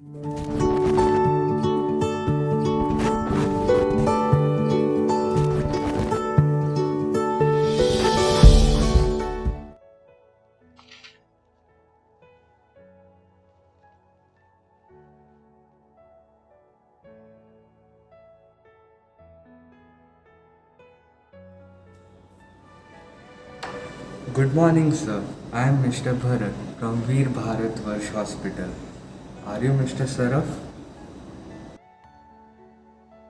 Good morning, sir. I am Mr. Bharat from Veer Bharat Varsh Hospital. Are you Mr. Saraf?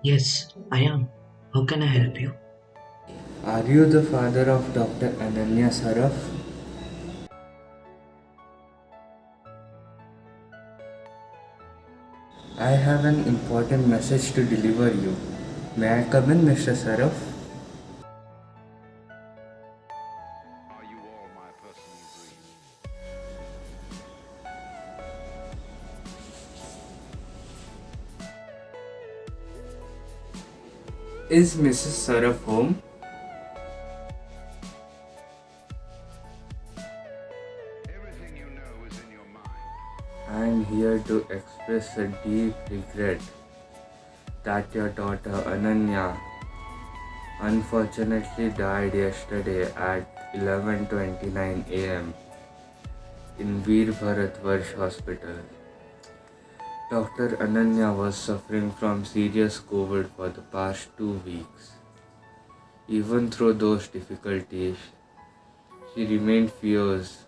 Yes, I am. How can I help you? Are you the father of Dr. Ananya Saraf? I have an important message to deliver you. May I come in, Mr. Saraf? Are you all my personal dreams? Is Mrs. Saraf home? Everything you know is in your mind. I am here to express a deep regret that your daughter Ananya unfortunately died yesterday at 11:29 a.m. in Veer Bharat Varsh Hospital. Dr. Ananya was suffering from serious COVID for the past 2 weeks. Even through those difficulties, she remained fierce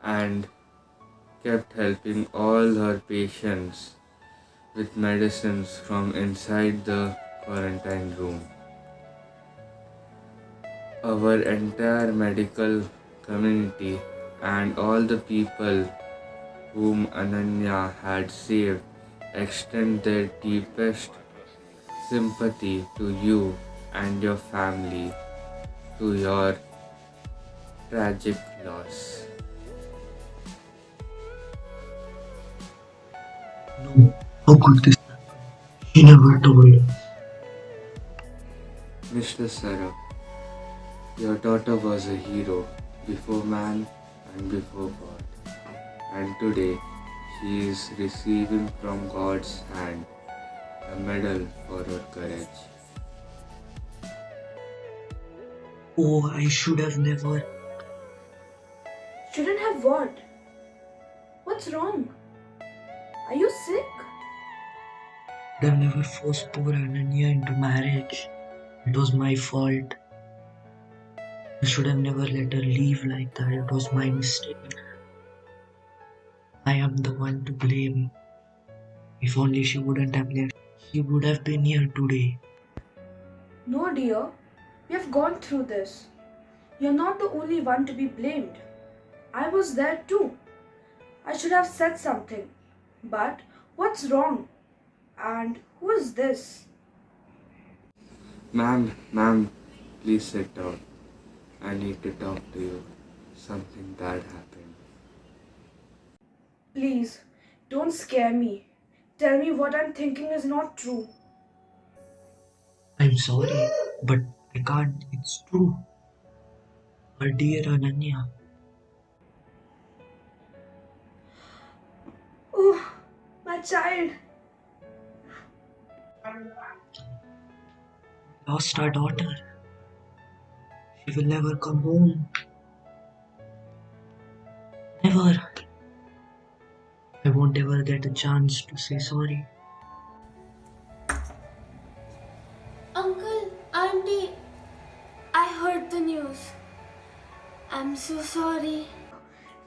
and kept helping all her patients with medicines from inside the quarantine room. Our entire medical community and all the people whom Ananya had saved extend their deepest sympathy to you and your family to your tragic loss. No. How could this happen? She never told us. Mr. Sarab, your daughter was a hero before man and before God. And today she is receiving from God's hand a medal for her courage. Oh, I should have never. Shouldn't have what? What's wrong? Are you sick? Should have never forced poor Ananya into marriage. It was my fault. I should have never let her leave like that. It was my mistake. I am the one to blame. If only she wouldn't have left, she would have been here today. No, dear. We have gone through this. You're not the only one to be blamed. I was there too. I should have said something. But what's wrong? And who is this? Ma'am, please sit down. I need to talk to you. Something bad happened. Please, don't scare me. Tell me what I'm thinking is not true. I'm sorry, but I can't. It's true. Our dear Ananya Oh, my child. lost our daughter. She will never come home. Never. I won't ever get a chance to say sorry. Uncle, Auntie, I heard the news. I'm so sorry.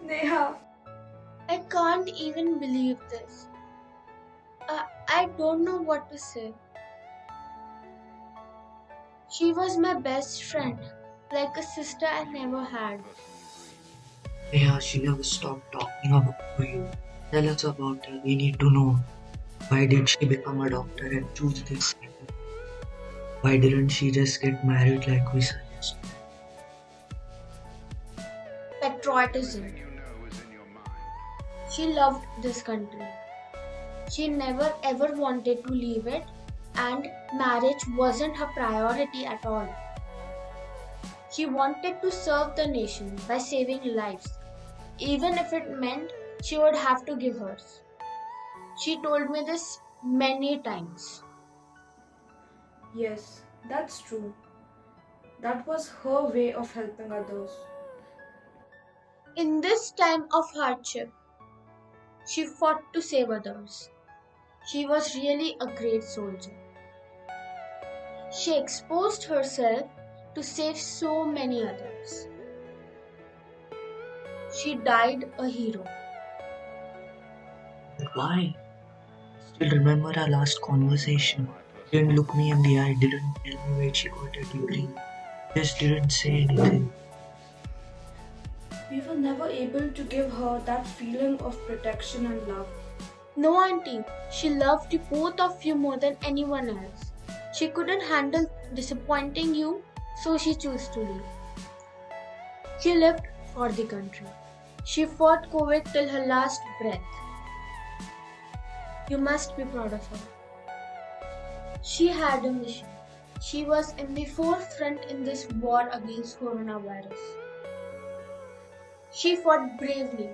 Neha. I can't even believe this. I don't know what to say. She was my best friend, like a sister I never had. Yeah, she never stopped talking about you. Tell us about her. We need to know. Why did she become a doctor and choose this career? Why didn't she just get married like we suggested? Patriotism. Everything you know is in your mind. She loved this country. She never ever wanted to leave it, and marriage wasn't her priority at all. She wanted to serve the nation by saving lives, even if it meant she would have to give hers. She told me this many times. Yes, that's true. That was her way of helping others. In this time of hardship, she fought to save others. She was really a great soldier. She exposed herself to save so many others. She died a hero. But why? Still remember our last conversation. Didn't look me in the eye, didn't tell me where she got her degree, just didn't say anything. We were never able to give her that feeling of protection and love. No, auntie, she loved you both of you more than anyone else. She couldn't handle disappointing you, so she chose to leave. She lived for the country. She fought COVID till her last breath. You must be proud of her. She had a mission. She was in the forefront in this war against coronavirus. She fought bravely,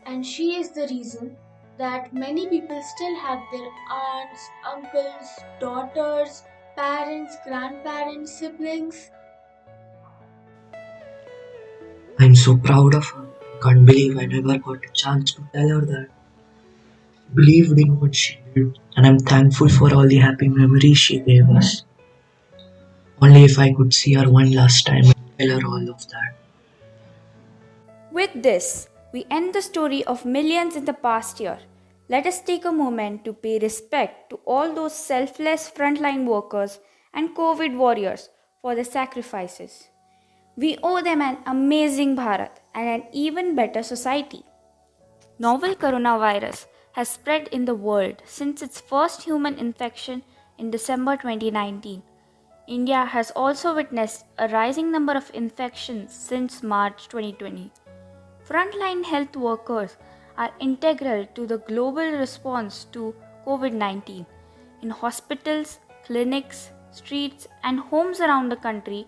and she is the reason that many people still have their aunts, uncles, daughters, parents, grandparents, siblings. I'm so proud of her. Can't believe I never got a chance to tell her that. She believed in what she did, and I'm thankful for all the happy memories she gave us. Only if I could see her one last time and tell her all of that. With this, we end the story of millions in the past year. Let us take a moment to pay respect to all those selfless frontline workers and COVID warriors for their sacrifices. We owe them an amazing Bharat and an even better society. Novel coronavirus has spread in the world since its first human infection in December 2019. India has also witnessed a rising number of infections since March 2020. Frontline health workers are integral to the global response to COVID 19. In hospitals, clinics, streets, and homes around the country,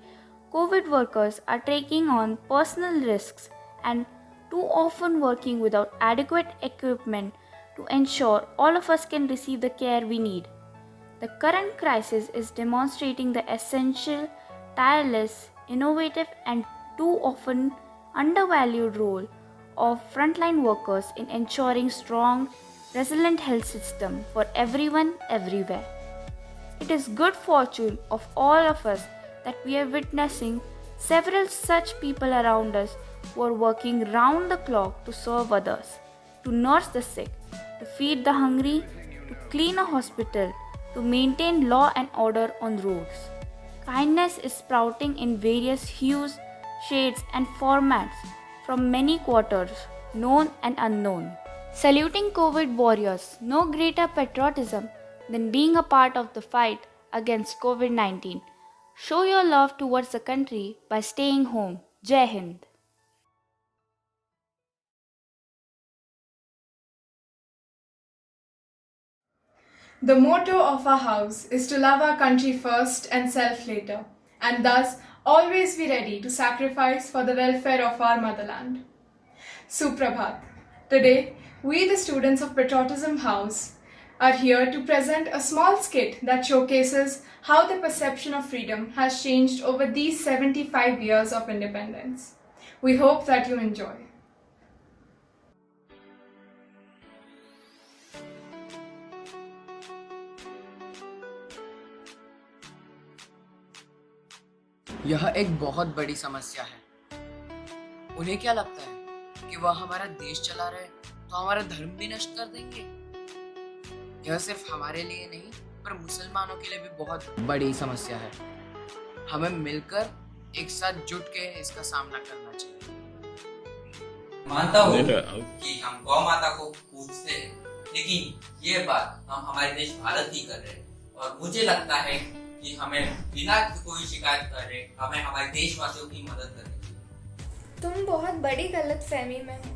COVID workers are taking on personal risks and too often working without adequate equipment to ensure all of us can receive the care we need. The current crisis is demonstrating the essential, tireless, innovative, and too often undervalued role of frontline workers in ensuring strong, resilient health system for everyone everywhere. It is good fortune of all of us that we are witnessing several such people around us who are working round the clock to serve others, to nurse the sick, to feed the hungry, to clean a hospital, to maintain law and order on roads. Kindness is sprouting in various hues, shades, and formats from many quarters, known and unknown. Saluting COVID warriors, no greater patriotism than being a part of the fight against COVID 19. Show your love towards the country by staying home. Jai Hind. The motto of our house is to love our country first and self later, and thus always be ready to sacrifice for the welfare of our motherland. Suprabhat. Today, we, the students of Patriotism House, are here to present a small skit that showcases how the perception of freedom has changed over these 75 years of independence. We hope that you enjoy. यह एक बहुत बड़ी समस्या है। उन्हें क्या लगता है कि वह हमारा देश चला रहे तो हमारा धर्म भी नष्ट कर देंगे? यह सिर्फ हमारे लिए नहीं पर मुसलमानों के लिए भी बहुत बड़ी समस्या है। हमें मिलकर एक साथ जुट के इसका सामना करना चाहिए। मानता हूँ कि हम गौ माता को पूजते हैं, लेकिन ये बात हम हमारे देश भारत ही कर रहे हैं और मुझे लगता है कि हमें बिना कोई शिकायत करे हमें हमारे देशवासियों की मदद करनी चाहिए। तुम बहुत बड़ी गलतफहमी में हो।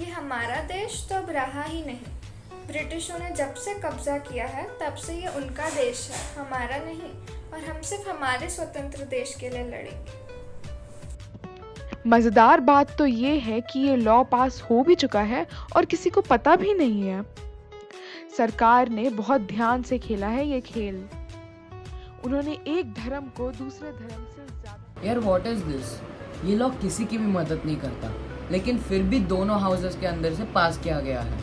ये हमारा देश तो अब रहा ही नहीं। ब्रिटिशों ने जब से कब्जा किया है तब से ये उनका देश है, हमारा नहीं, और हम सिर्फ हमारे स्वतंत्र देश के लिए लड़ेंगे। मज़ेदार बात तो ये है कि ये लॉ पास हो भी चुका है और किसी को पता भी नहीं है। सरकार ने बहुत ध्यान से खेला है ये खेल। उन्होंने एक धर्म को दूसरे धर्म से ज्यादा। यार व्हाट इज दिस? ये लॉ किसी की भी मदद नहीं करता, लेकिन फिर भी दोनों हाउसेस के अंदर से पास किया गया है।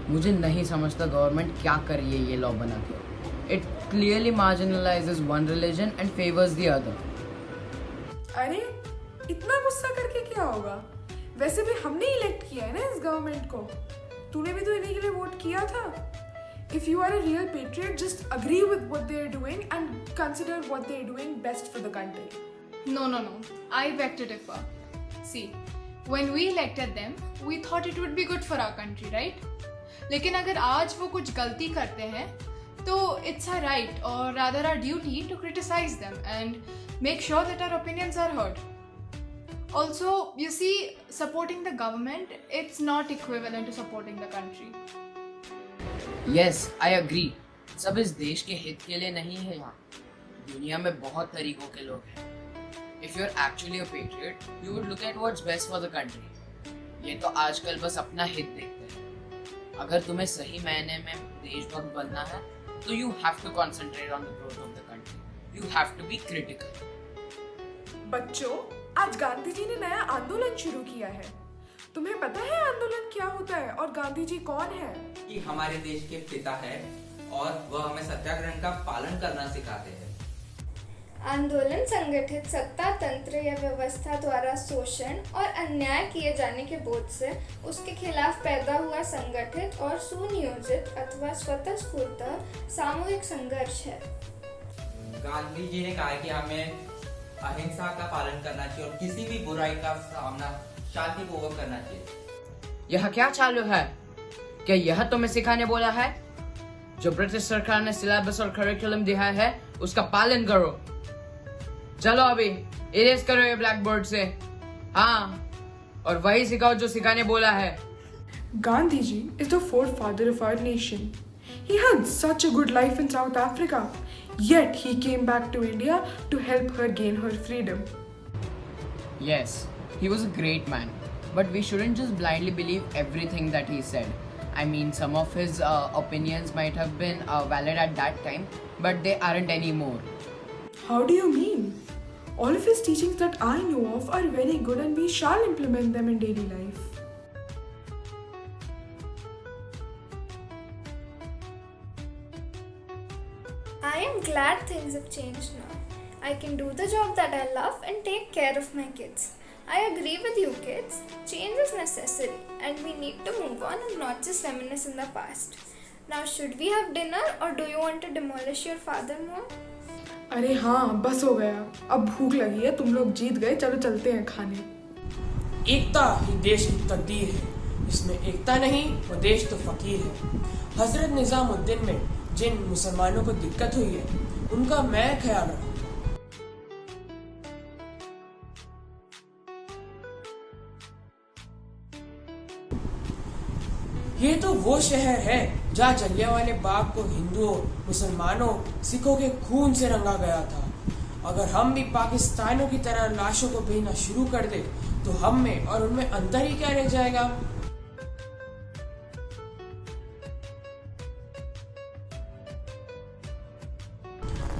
मुझे नहीं समझता गवर्नमेंट क्या कर रही है ये लॉ बना के। It clearly marginalises one religion and favours the other. अरे इतना गुस्सा करके क्या होगा? वैसे भी हमने इलेक्ट किया है ना इस गवर्नमेंट को। तूने भी तो इन्हीं के लिए वोट किया था। If you are a real patriot, just agree with what they are doing and consider what they are doing best for the country. No. I beg to differ. See, when we elected them, we thought it would be good for our country, right? लेकिन अगर आज वो कुछ गलती करते हैं, तो it's our right or rather our duty to criticize them and make sure that our opinions are heard. Also, you see, supporting the government, it's not equivalent to supporting the country. Yes, I agree. सब इस देश के हित के लिए नहीं है यहाँ। दुनिया में बहुत तरीकों के लोग हैं। If you're actually a patriot, you would look at what's best for the country. ये तो आजकल बस अपना हित देखते हैं। अगर तुम्हें सही मायने में देशभक्त बनना है, तो you have to concentrate on the growth of the country. You have to be critical. बच्चों, आज गांधी जी ने नया आंदोलन शुरू किया है। तुम्हें पता है आंदोलन क्या होता है और गांधी जी कौन है? कि हमारे देश के पिता है और वह हमें सत्याग्रह का पालन करना सिखाते हैं। आंदोलन संगठित सत्ता तंत्र या व्यवस्था द्वारा शोषण और अन्याय किए जाने के बोध से उसके खिलाफ पैदा हुआ संगठित और सुनियोजित अथवा स्वतः स्फूर्त सामूहिक संघर्ष है। गांधी जी ने कहा कि हमें अहिंसा का पालन करना चाहिए और किसी भी बुराई का सामना शांतिपूर्वक करना चाहिए। यह क्या चालू है? क्या यह तुम्हें सिखाने बोला है? जो ब्रिटिश सरकार ने सिलेबस और करिकुलम दिया है उसका पालन करो। चलो अभी इरेज करो ये ब्लैक बोर्ड से। हाँ, और वही सिखाओ जो सिखाने बोला है। Gandhi ji is the forefather of our nation. He had such a good life in South Africa, yet he came back to India to help her gain her freedom. Yes, he was a great man, but we shouldn't just blindly believe everything that he said. I mean, some of his opinions might have been valid at that time, but they aren't anymore. How do you mean? All of his teachings that I know of are very good and we shall implement them in daily life. I am glad things have changed now. I can do the job that I love and take care of my kids. I agree with you kids. Change is necessary and we need to move on and not just reminisce in the past. Now should we have dinner or do you want to demolish your father more? अरे हाँ, बस हो गया। अब भूख लगी है, तुम लोग जीत गए, चलो चलते हैं खाने। एकता ही देश की तकदीर है। इसमें एकता नहीं वो देश तो फकीर है। हजरत निजामुद्दीन में जिन मुसलमानों को दिक्कत हुई है उनका मैं ख्याल रखूं। ये तो वो शहर है जहाँ जलियांवाले बाग को हिंदुओं, मुसलमानों, सिखों के खून से रंगा गया था। अगर हम भी पाकिस्तानियों की तरह लाशों को भेजना शुरू कर दे तो हम में और उनमें अंतर ही क्या रह जाएगा?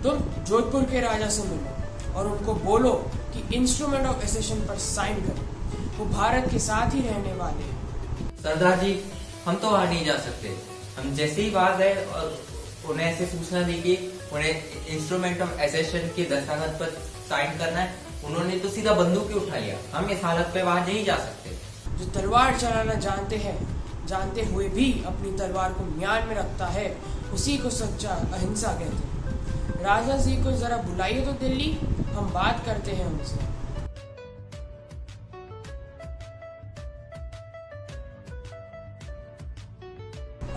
तुम जोधपुर के राजा से मिलो और उनको बोलो कि इंस्ट्रूमेंट ऑफ एसेशन पर साइन करो। वो भारत के साथ ही रहने वाले हैं। सरदार जी, हम तो वहां नहीं जा सकते। हम जैसे ही बात है और उन्हें ऐसे सूचना दी कि उन्हें इंस्ट्रूमेंट ऑफ एसेशन के दस्तावेज पर साइन करना है, उन्होंने तो सीधा बंदूक ही उठा लिया। हम इस हालत पे वहां नहीं जा सकते। जो तलवार चलाना जानते हैं, जानते हुए भी अपनी तलवार को म्यान में रखता है, उसी को सच्चा अहिंसा कहते हैं। राजा जी को जरा बुलाइए तो दिल्ली, हम बात करते हैं उनसे।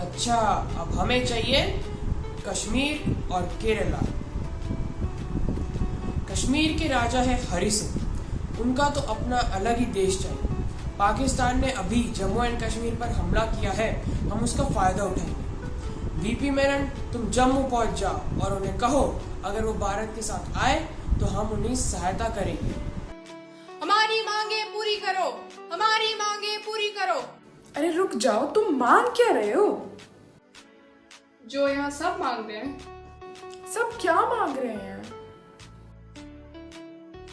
अच्छा, अब हमें चाहिए कश्मीर और केरला। कश्मीर के राजा है हरि सिंह, उनका तो अपना अलग ही देश चाहिए। पाकिस्तान ने अभी जम्मू एंड कश्मीर पर हमला किया है, हम उसका फायदा उठाएंगे। वीपी मेनन, तुम जम्मू पहुंच जाओ और उन्हें कहो अगर वो भारत के साथ आए तो हम उन्हें सहायता करेंगे। हमारी मांगे पूरी करो, हमारी मांगे पूरी करो। अरे रुक जाओ, तुम मांग क्या रहे हो? जो यहाँ सब मांग रहे हैं। सब क्या मांग रहे हैं?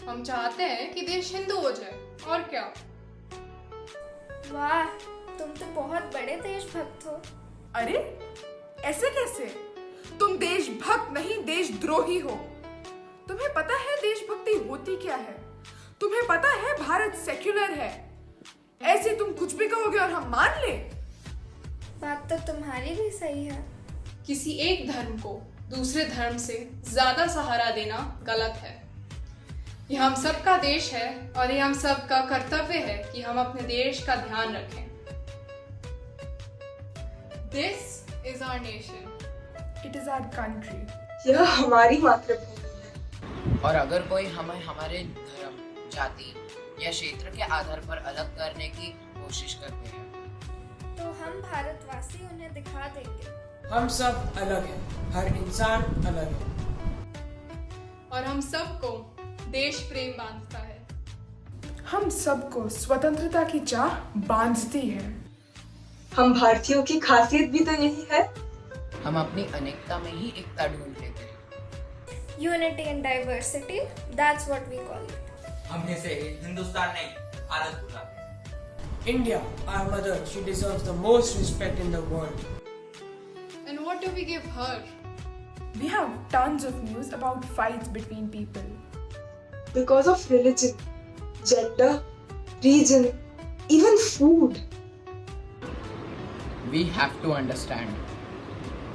हम चाहते हैं कि देश हिंदू हो जाए, और क्या। वाह, तुम तो बहुत बड़े देशभक्त हो। अरे ऐसे कैसे? तुम देशभक्त नहीं, देशद्रोही हो। तुम्हें पता है देशभक्ति होती क्या है? तुम्हें पता है भारत सेक्युलर है। ऐसे तुम कुछ भी कहोगे और हम मान ले? बात तो तुम्हारी भी सही है। किसी एक धर्म को दूसरे धर्म से ज्यादा सहारा देना गलत है। ये हम सबका देश है और ये हम सबका कर्तव्य है कि हम अपने देश का ध्यान रखें। This is our nation. It is our country. यह हमारी मातृभूमि है। और अगर कोई हमें हमारे धर्म, जाति या क्षेत्र के आधार पर अलग करने की कोशिश करते हैं, तो हम भारतवासी उन्हें दिखा देंगे। हम सब अलग हैं, हर इंसान अलग है। और हम सबको देश प्रेम बांधता है। हम सबको स्वतंत्रता की चाह बांधती है। हम भारतीयों की खासियत भी तो यही है। हम अपनी अनेकता में ही एकता ढूंढ लेते हैं। Unity and diversity, that's what we call it. हमने से हिंदुस्तान नहीं, भारत बोला। India, our mother, she deserves the most respect in the world. And what do we give her? We have tons of news about fights between people. Because of religion, gender, region, even food. We have to understand.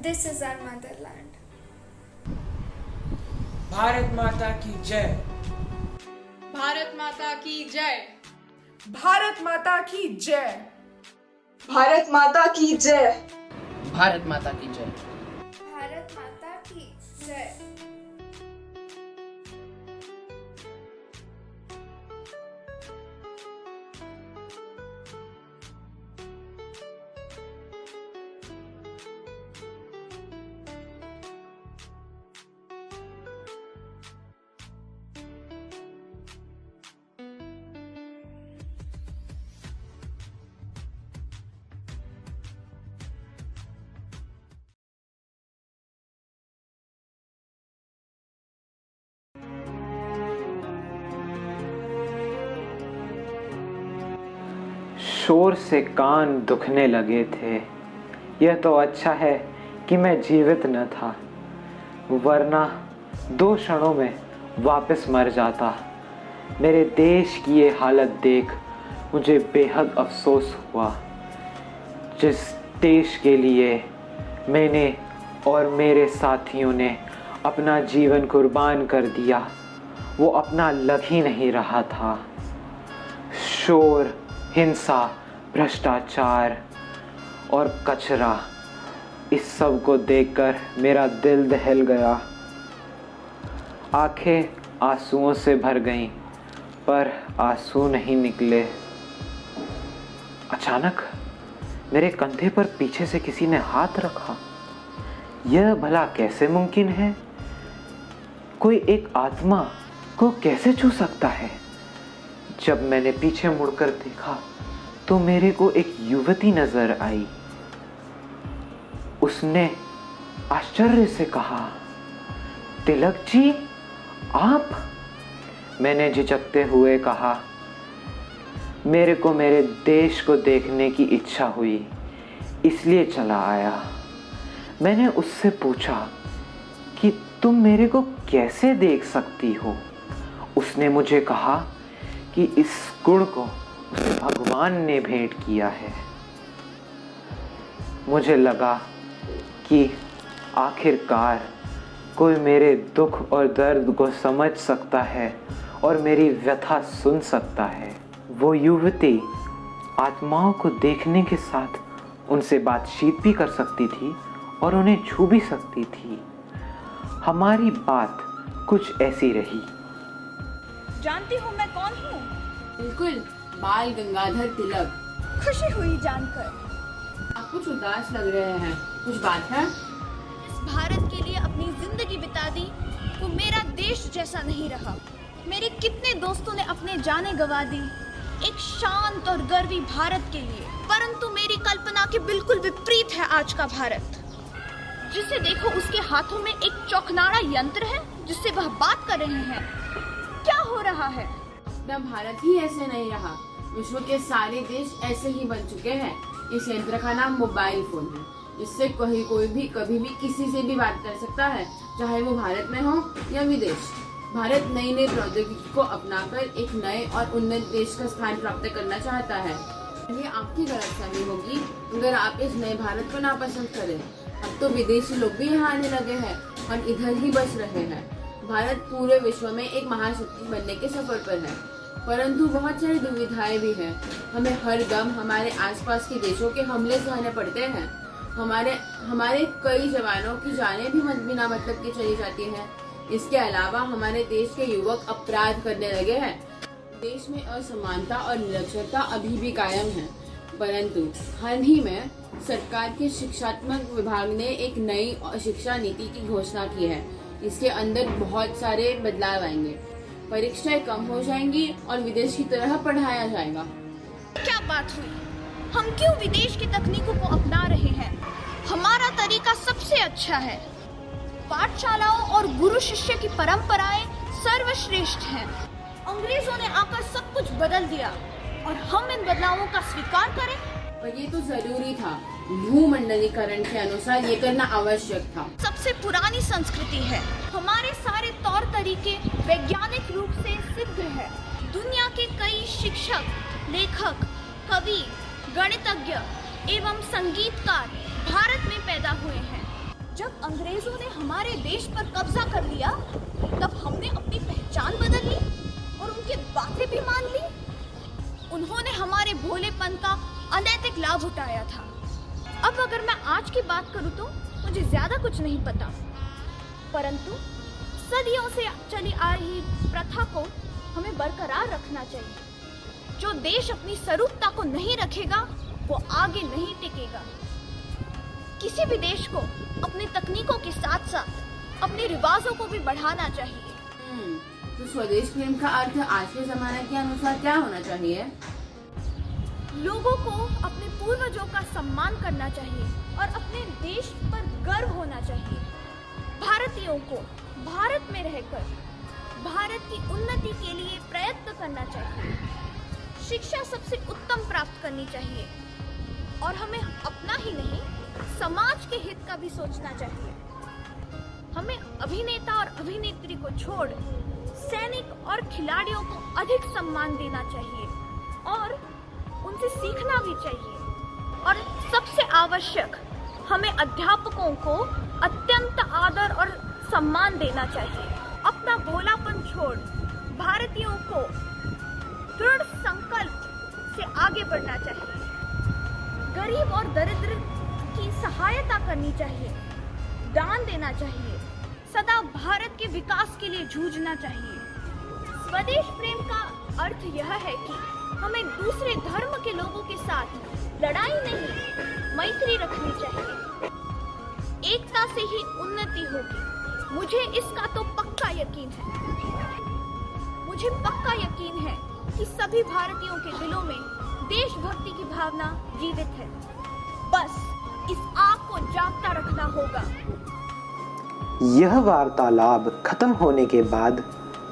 This is our motherland. Bharat माता की जय। भारत माता की जय। भारत माता की जय। भारत माता की जय। भारत माता की जय। भारत माता की जय। शोर से कान दुखने लगे थे। यह तो अच्छा है कि मैं जीवित न था, वरना 2 क्षणों में वापस मर जाता। मेरे देश की ये हालत देख मुझे बेहद अफसोस हुआ। जिस देश के लिए मैंने और मेरे साथियों ने अपना जीवन कुर्बान कर दिया, वो अपना लग ही नहीं रहा था। शोर, हिंसा, भ्रष्टाचार और कचरा, इस सब को देखकर मेरा दिल दहल गया। आंखें आंसुओं से भर गईं, पर आंसू नहीं निकले। अचानक मेरे कंधे पर पीछे से किसी ने हाथ रखा। यह भला कैसे मुमकिन है? कोई एक आत्मा को कैसे छू सकता है? जब मैंने पीछे मुड़कर देखा तो मेरे को एक युवती नजर आई। उसने आश्चर्य से कहा, तिलक जी, आप? मैंने झिझकते हुए कहा, मेरे को मेरे देश को देखने की इच्छा हुई, इसलिए चला आया। मैंने उससे पूछा कि तुम मेरे को कैसे देख सकती हो? उसने मुझे कहा कि इस गुण को उसे भगवान ने भेंट किया है। मुझे लगा कि आखिरकार कोई मेरे दुख और दर्द को समझ सकता है और मेरी व्यथा सुन सकता है। वो युवती आत्माओं को देखने के साथ उनसे बातचीत भी कर सकती थी और उन्हें छू भी सकती थी। हमारी बात कुछ ऐसी रही। जानती हूँ मैं कौन हूँ? बिल्कुल, बाल गंगाधर तिलक। खुशी हुई जानकर। आप कुछ उदास लग रहे हैं, कुछ बात है? इस भारत के लिए अपनी जिंदगी बिता दी, वो मेरा देश जैसा नहीं रहा। मेरे कितने दोस्तों ने अपने जाने गंवा दी एक शांत और गर्वी भारत के लिए, परंतु मेरी कल्पना के बिल्कुल विपरीत है आज का भारत। जिसे देखो उसके हाथों में एक चौखनाड़ा यंत्र है जिससे वह बात कर रहे हैं। क्या हो रहा है? अपना भारत ही ऐसे नहीं रहा, विश्व के सारे देश ऐसे ही बन चुके हैं। इस यंत्र का नाम मोबाइल फोन है। इससे कोई भी कभी भी किसी से भी बात कर सकता है, चाहे वो भारत में हो या विदेश। भारत नई नई प्रौद्योगिकी को अपनाकर एक नए और उन्नत देश का स्थान प्राप्त करना चाहता है। ये आपकी गलतफहमी होगी अगर आप इस नए भारत को नापसंद करें। अब तो विदेशी लोग भी यहाँ आने लगे हैं और इधर ही बस रहे हैं। भारत पूरे विश्व में एक महाशक्ति बनने के सफर पर है, परंतु बहुत सारी दुविधाएं भी हैं। हमें हर दम हमारे आसपास के देशों के हमले सहने पड़ते हैं। हमारे कई जवानों की जानें भी बिना मतलब के चली जाती हैं। इसके अलावा हमारे देश के युवक अपराध करने लगे हैं। देश में असमानता और निरक्षरता अभी भी कायम है, परंतु हाल ही में सरकार के शिक्षात्मक विभाग ने एक नई शिक्षा नीति की घोषणा की है। इसके अंदर बहुत सारे बदलाव आएंगे। परीक्षाएं कम हो जाएंगी और विदेश की तरह पढ़ाया जाएगा। क्या बात हुई? हम क्यों विदेश की तकनीकों को अपना रहे हैं? हमारा तरीका सबसे अच्छा है। पाठशालाओं और गुरु शिष्य की परंपराएं सर्वश्रेष्ठ हैं। अंग्रेजों ने आकर सब कुछ बदल दिया और हम इन बदलावों का स्वीकार करें? पर ये तो जरूरी था। भूमंडलीकरण के अनुसार ये करना आवश्यक था। सबसे पुरानी संस्कृति है। हमारे सारे तौर तरीके वैज्ञानिक रूप से सिद्ध है। दुनिया के कई शिक्षक, लेखक, कवि, गणितज्ञ एवं संगीतकार भारत में पैदा हुए हैं। जब अंग्रेजों ने हमारे देश पर कब्जा कर लिया, तब हमने अपनी पहचान बदल ली और उनकी बातें भी मान ली। उन्होंने हमारे भोलेपन का अनैतिक लाभ उठाया था। अब अगर मैं आज की बात करूं तो मुझे ज्यादा कुछ नहीं पता, परंतु सदियों से चली आ रही प्रथा को हमें बरकरार रखना चाहिए। जो देश अपनी स्वरूपता को नहीं रखेगा वो आगे नहीं टिकेगा। किसी भी देश को अपनी तकनीकों के साथ साथ अपने रिवाजों को भी बढ़ाना चाहिए। तो स्वदेश प्रेम का अर्थ आज के जमाने के अनुसार क्या होना चाहिए? लोगों को अपने पूर्वजों का सम्मान करना चाहिए और अपने देश पर गर्व होना चाहिए। भारतीयों को भारत में रहकर भारत की उन्नति के लिए प्रयत्न करना चाहिए। शिक्षा सबसे उत्तम प्राप्त करनी चाहिए और हमें अपना ही नहीं समाज के हित का भी सोचना चाहिए। हमें अभिनेता और अभिनेत्री को छोड़ सैनिक और खिलाड़ियों को अधिक सम्मान देना चाहिए और उनसे सीखना भी चाहिए। और सबसे आवश्यक, हमें अध्यापकों को अत्यंत आदर और सम्मान देना चाहिए। अपना भोलापन छोड़ भारतीयों को दृढ़ संकल्प से आगे बढ़ना चाहिए। गरीब और दरिद्र की सहायता करनी चाहिए, दान देना चाहिए, सदा भारत के विकास के लिए जूझना चाहिए। स्वदेश प्रेम का अर्थ यह है कि हमें दूसरे धर्म के लोगों के साथ लड़ाई नहीं, मैत्री रखनी चाहिए। एकता से ही उन्नति होगी। मुझे इसका तो पक्का यकीन है। मुझे पक्का यकीन है कि सभी भारतीयों के दिलों में देशभक्ति की भावना जीवित है। बस इस आग को जागता रखना होगा। यह वार्तालाप खत्म होने के बाद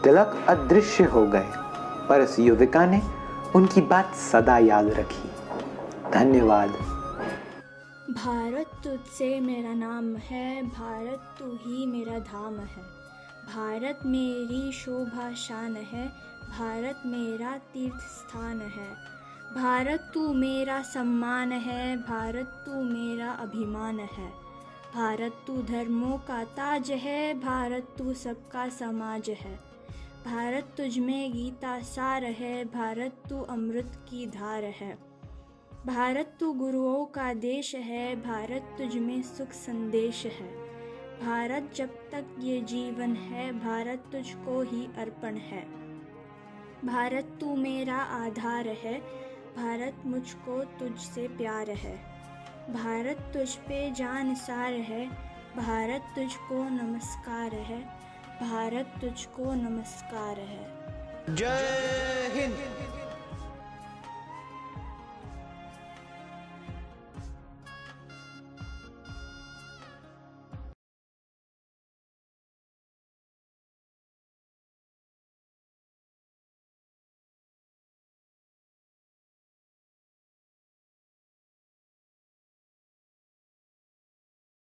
तिलक अदृश्य हो गए, पर इस युविका ने उनकी बात सदा याद रखी। धन्यवाद। भारत तुझसे मेरा नाम है, भारत तू ही मेरा धाम है। भारत मेरी शोभा शान है, भारत मेरा तीर्थ स्थान है। भारत तू मेरा सम्मान है, भारत तू मेरा अभिमान है। भारत तू धर्मों का ताज है, भारत तू सबका समाज है। भारत तुझ में गीता सार है, भारत तू अमृत की धार है। भारत तू गुरुओं का देश है, भारत तुझ में सुख संदेश है। भारत जब तक ये जीवन है, भारत तुझको ही अर्पण है। भारत तू मेरा आधार है, भारत मुझको तुझसे प्यार है। भारत तुझ पे जान सार है, भारत तुझको नमस्कार है। भारत तुझको नमस्कार है। जय हिंद।